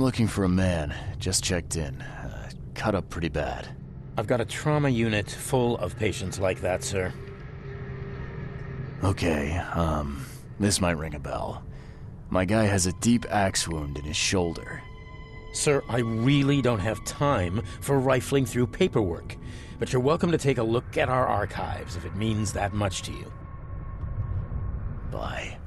I'm looking for a man. Just checked in. Cut up pretty bad. I've got a trauma unit full of patients like that, sir. Okay, this might ring a bell. My guy has a deep axe wound in his shoulder. Sir, I really don't have time for rifling through paperwork, but you're welcome to take a look at our archives if it means that much to you. Bye.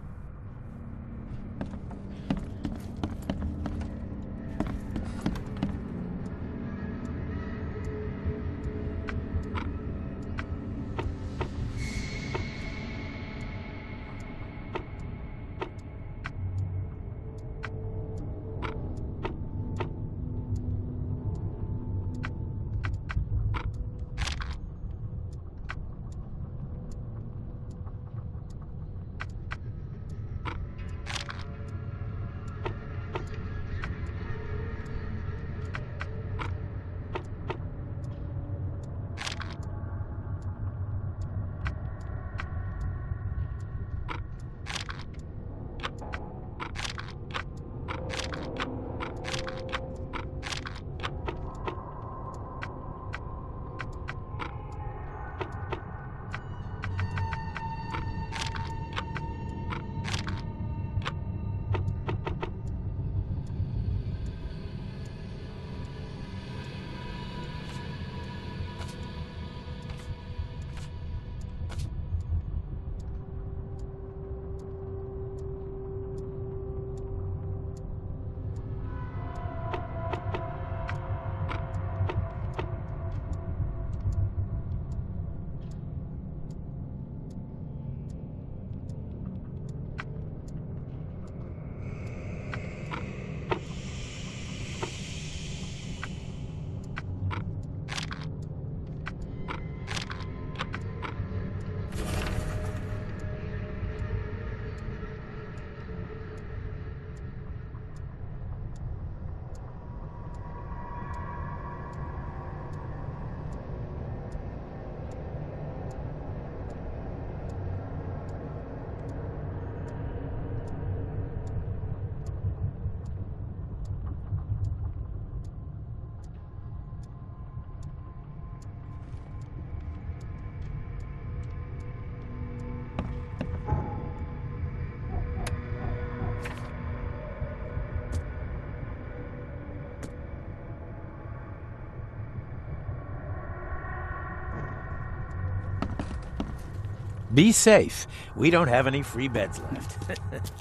Be safe. We don't have any free beds left.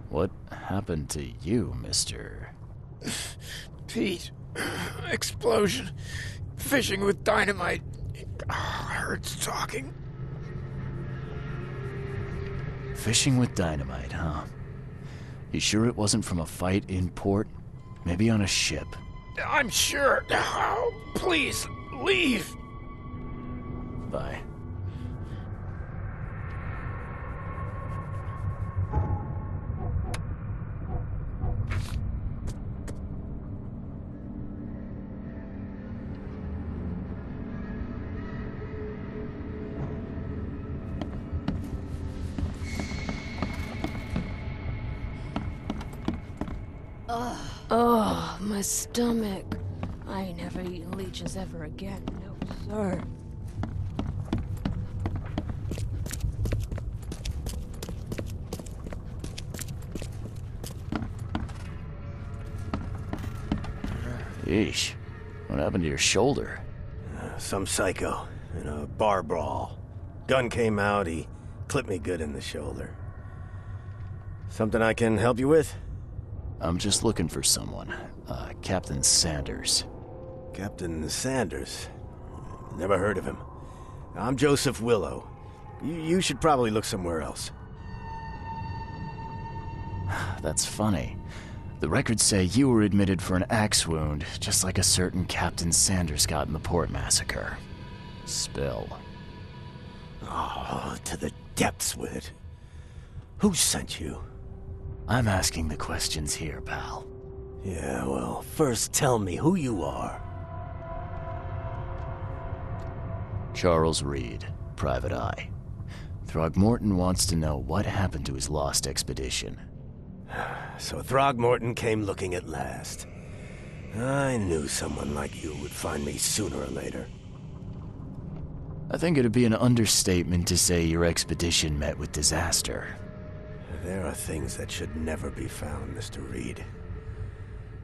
What happened to you, mister? Pete. Explosion. Fishing with dynamite. Hurts talking. Fishing with dynamite, huh? You sure it wasn't from a fight in port? Maybe on a ship? I'm sure. Oh, please, leave. Bye. Oh, my stomach. I ain't never eating leeches ever again. No, sir. Yeesh. What happened to your shoulder? Some psycho in a bar brawl. Gun came out, he clipped me good in the shoulder. Something I can help you with? I'm just looking for someone. Captain Sanders. Captain Sanders? Never heard of him. I'm Joseph Willow. You should probably look somewhere else. That's funny. The records say you were admitted for an axe wound, just like a certain Captain Sanders got in the port massacre. Spill. Oh, to the depths with it. Who sent you? I'm asking the questions here, pal. Yeah, well, first tell me who you are. Charles Reed, Private Eye. Throgmorton wants to know what happened to his lost expedition. So Throgmorton came looking at last. I knew someone like you would find me sooner or later. I think it'd be an understatement to say your expedition met with disaster. There are things that should never be found, Mr. Reed.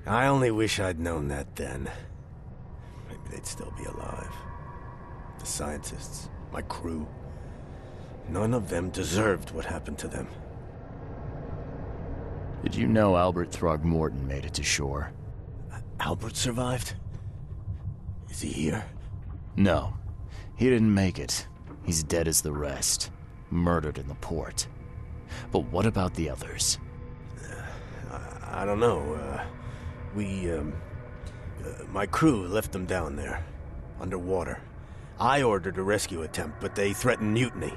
I only wish I'd known that then. Maybe they'd still be alive. The scientists, my crew. None of them deserved what happened to them. Did you know Albert Throgmorton made it to shore? Albert survived? Is he here? No. He didn't make it. He's dead as the rest. Murdered in the port. But what about the others? I don't know. My crew left them down there, underwater. I ordered a rescue attempt, but they threatened mutiny.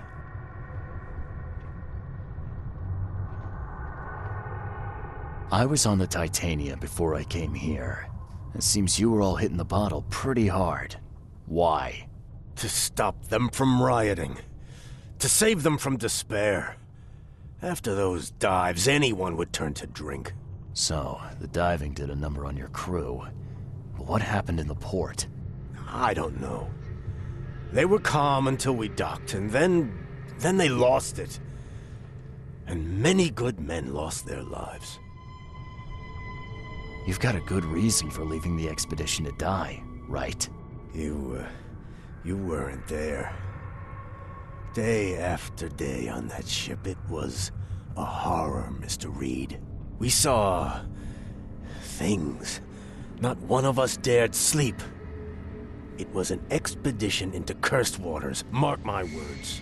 I was on the Titania before I came here. It seems you were all hitting the bottle pretty hard. Why? To stop them from rioting. To save them from despair. After those dives, anyone would turn to drink. So, the diving did a number on your crew. But what happened in the port? I don't know. They were calm until we docked, and then they lost it. And many good men lost their lives. You've got a good reason for leaving the expedition to die, right? You weren't there. Day after day on that ship, it was a horror, Mr. Reed. We saw things. Not one of us dared sleep. It was an expedition into cursed waters, mark my words.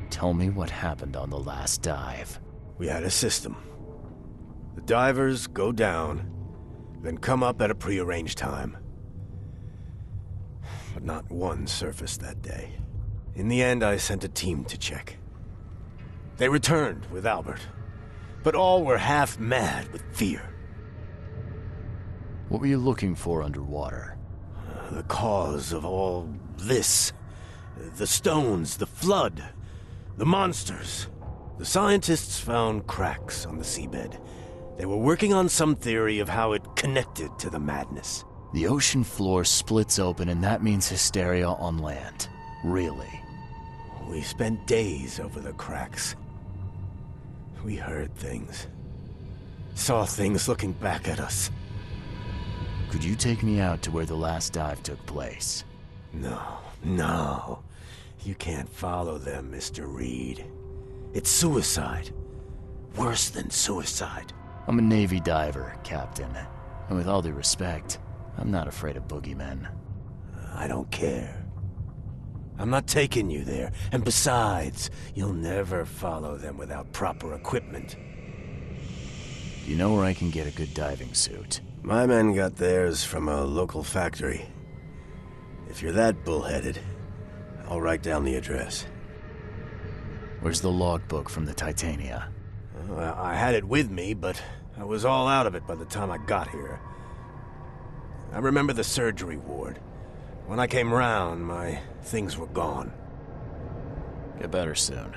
Tell me what happened on the last dive. We had a system. The divers go down, then come up at a prearranged time. But not one surfaced that day. In the end, I sent a team to check. They returned with Albert, but all were half mad with fear. What were you looking for underwater? The cause of all this. The stones, the flood, the monsters. The scientists found cracks on the seabed. They were working on some theory of how it connected to the madness. The ocean floor splits open and that means hysteria on land. Really? We spent days over the cracks. We heard things. Saw things looking back at us. Could you take me out to where the last dive took place? No. You can't follow them, Mr. Reed. It's suicide. Worse than suicide. I'm a Navy diver, Captain. And with all due respect, I'm not afraid of boogeymen. I don't care. I'm not taking you there. And besides, you'll never follow them without proper equipment. Do you know where I can get a good diving suit? My men got theirs from a local factory. If you're that bullheaded, I'll write down the address. Where's the logbook from the Titania? I had it with me, but I was all out of it by the time I got here. I remember the surgery ward. When I came round, my things were gone. Get better soon.